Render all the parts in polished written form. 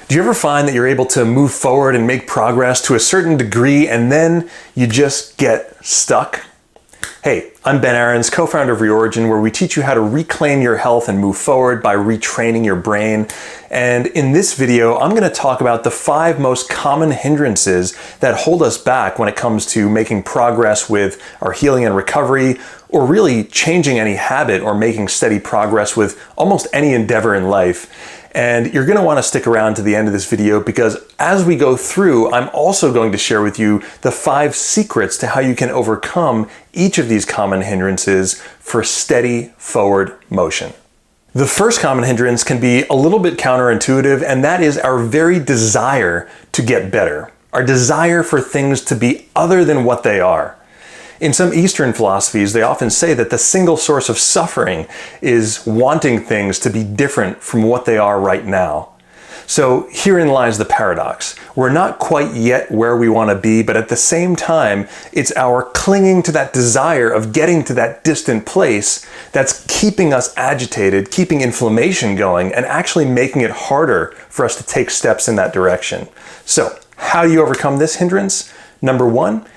Do you ever find that you're able to move forward and make progress to a certain degree and then you just get stuck? Hey, I'm Ben Aarons, co-founder of Reorigin, where we teach you how to reclaim your health and move forward by retraining your brain. And in this video, I'm going to talk about the 5 most common hindrances that hold us back when it comes to making progress with our healing and recovery, or really changing any habit or making steady progress with almost any endeavor in life. And you're going to want to stick around to the end of this video because as we go through, I'm also going to share with you the 5 secrets to how you can overcome each of these common hindrances for steady forward motion. The first common hindrance can be a little bit counterintuitive, and that is our very desire to get better, our desire for things to be other than what they are. In some Eastern philosophies, they often say that the single source of suffering is wanting things to be different from what they are right now. So herein lies the paradox. We're not quite yet where we want to be, but at the same time, it's our clinging to that desire of getting to that distant place that's keeping us agitated, keeping inflammation going, and actually making it harder for us to take steps in that direction. So how do you overcome this hindrance? Number 1,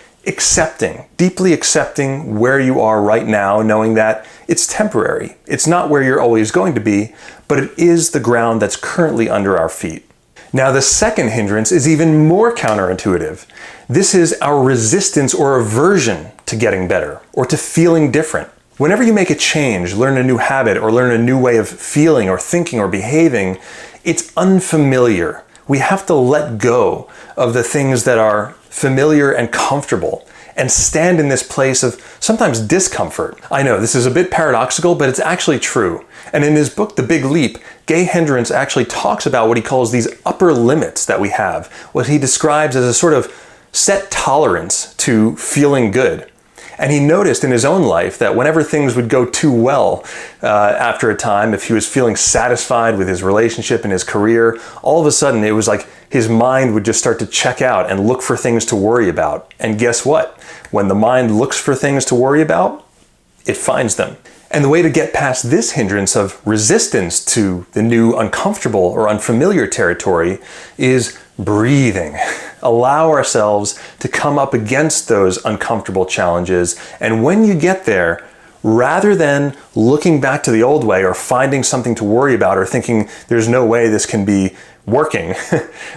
deeply accepting where you are right now, knowing that it's temporary. It's not where you're always going to be, but it is the ground that's currently under our feet. Now, the second hindrance is even more counterintuitive. This is our resistance or aversion to getting better or to feeling different. Whenever you make a change, learn a new habit, or learn a new way of feeling or thinking or behaving, it's unfamiliar. We have to let go of the things that are familiar and comfortable and stand in this place of sometimes discomfort. I know this is a bit paradoxical, but it's actually true. And in his book, The Big Leap, Gay Hinderance actually talks about what he calls these upper limits that we have, what he describes as a sort of set tolerance to feeling good. And he noticed in his own life that whenever things would go too well after a time, if he was feeling satisfied with his relationship and his career, all of a sudden it was like his mind would just start to check out and look for things to worry about. And guess what? When the mind looks for things to worry about, it finds them. And the way to get past this hindrance of resistance to the new uncomfortable or unfamiliar territory is breathing. Allow ourselves to come up against those uncomfortable challenges. And when you get there, rather than looking back to the old way or finding something to worry about or thinking there's no way this can be working,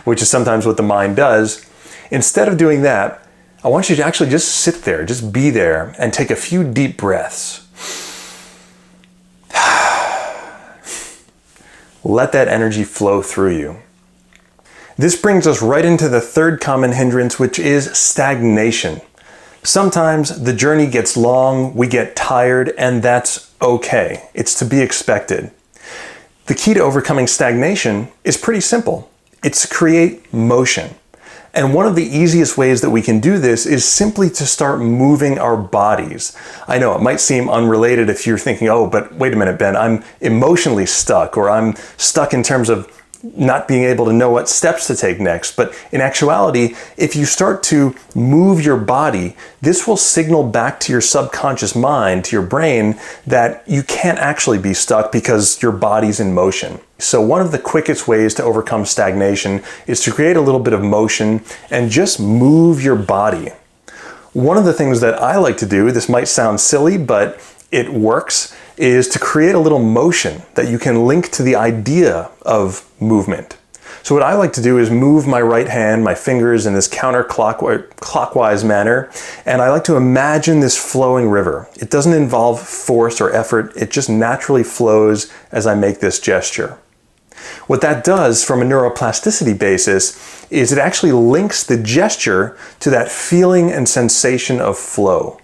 which is sometimes what the mind does, instead of doing that, I want you to actually just sit there, just be there, and take a few deep breaths. Let that energy flow through you. This brings us right into the third common hindrance, which is stagnation. Sometimes the journey gets long, we get tired, and that's okay. It's to be expected. The key to overcoming stagnation is pretty simple. It's to create motion. And one of the easiest ways that we can do this is simply to start moving our bodies. I know it might seem unrelated if you're thinking, oh, but wait a minute, Ben, I'm emotionally stuck, or I'm stuck in terms of not being able to know what steps to take next. But in actuality, if you start to move your body, this will signal back to your subconscious mind, to your brain, that you can't actually be stuck because your body's in motion. So one of the quickest ways to overcome stagnation is to create a little bit of motion and just move your body. One of the things that I like to do, this might sound silly, but it works, is to create a little motion that you can link to the idea of movement. So what I like to do is move my right hand, my fingers, in this counterclockwise manner, and I like to imagine this flowing river. It doesn't involve force or effort, it just naturally flows as I make this gesture. What that does from a neuroplasticity basis is it actually links the gesture to that feeling and sensation of flow.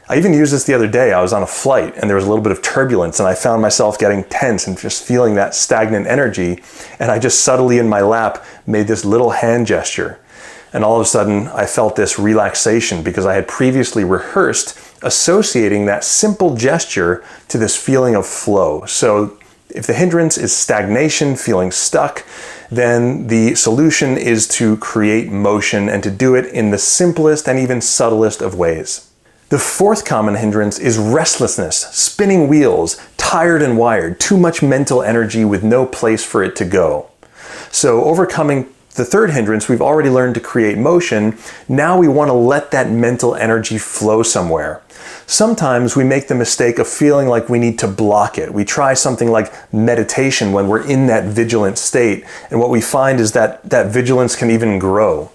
I even used this the other day. I was on a flight and there was a little bit of turbulence and I found myself getting tense and just feeling that stagnant energy. And I just subtly in my lap made this little hand gesture. And all of a sudden I felt this relaxation because I had previously rehearsed associating that simple gesture to this feeling of flow. So if the hindrance is stagnation, feeling stuck, then the solution is to create motion and to do it in the simplest and even subtlest of ways. The fourth common hindrance is restlessness, spinning wheels, tired and wired, too much mental energy with no place for it to go. So overcoming the third hindrance, we've already learned to create motion. Now we want to let that mental energy flow somewhere. Sometimes we make the mistake of feeling like we need to block it. We try something like meditation when we're in that vigilant state, and what we find is that that vigilance can even grow.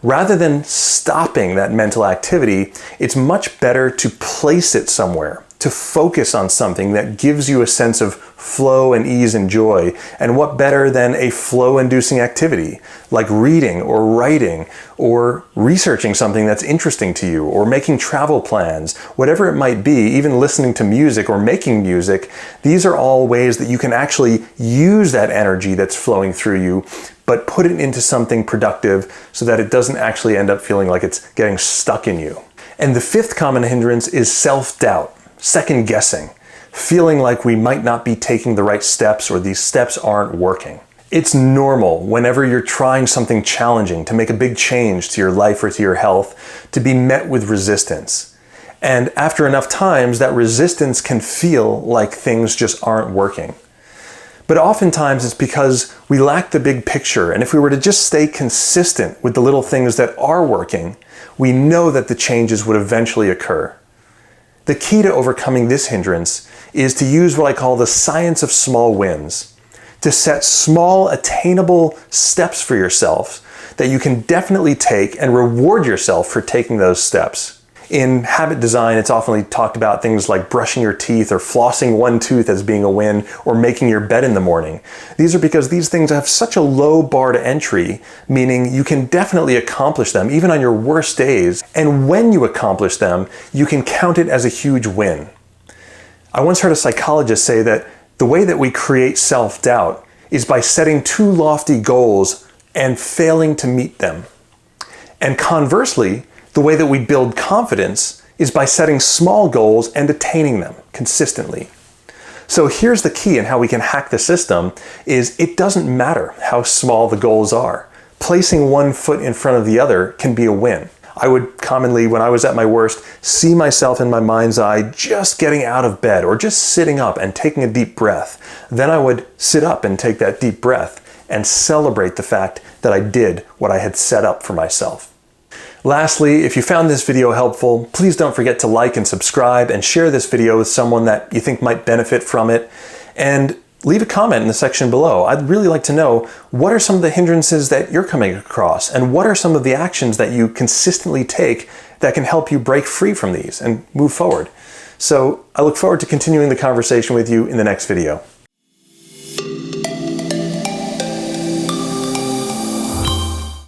Rather than stopping that mental activity, it's much better to place it somewhere, to focus on something that gives you a sense of flow and ease and joy. And what better than a flow-inducing activity, like reading or writing or researching something that's interesting to you, or making travel plans, whatever it might be, even listening to music or making music. These are all ways that you can actually use that energy that's flowing through you, but put it into something productive so that it doesn't actually end up feeling like it's getting stuck in you. And the fifth common hindrance is self-doubt. Second guessing, feeling like we might not be taking the right steps or these steps aren't working. It's normal whenever you're trying something challenging to make a big change to your life or to your health to be met with resistance. And after enough times, that resistance can feel like things just aren't working. But oftentimes it's because we lack the big picture, and if we were to just stay consistent with the little things that are working, we know that the changes would eventually occur. The key to overcoming this hindrance is to use what I call the science of small wins, to set small, attainable steps for yourself that you can definitely take and reward yourself for taking those steps. In habit design, it's often talked about things like brushing your teeth or flossing one tooth as being a win, or making your bed in the morning. These are because these things have such a low bar to entry, meaning you can definitely accomplish them even on your worst days. And when you accomplish them, you can count it as a huge win. I once heard a psychologist say that the way that we create self-doubt is by setting too lofty goals and failing to meet them. And conversely, the way that we build confidence is by setting small goals and attaining them consistently. So here's the key in how we can hack the system is it doesn't matter how small the goals are. Placing one foot in front of the other can be a win. I would commonly, when I was at my worst, see myself in my mind's eye just getting out of bed or just sitting up and taking a deep breath. Then I would sit up and take that deep breath and celebrate the fact that I did what I had set up for myself. Lastly, if you found this video helpful, please don't forget to like and subscribe and share this video with someone that you think might benefit from it. And leave a comment in the section below. I'd really like to know, what are some of the hindrances that you're coming across, and what are some of the actions that you consistently take that can help you break free from these and move forward? So I look forward to continuing the conversation with you in the next video.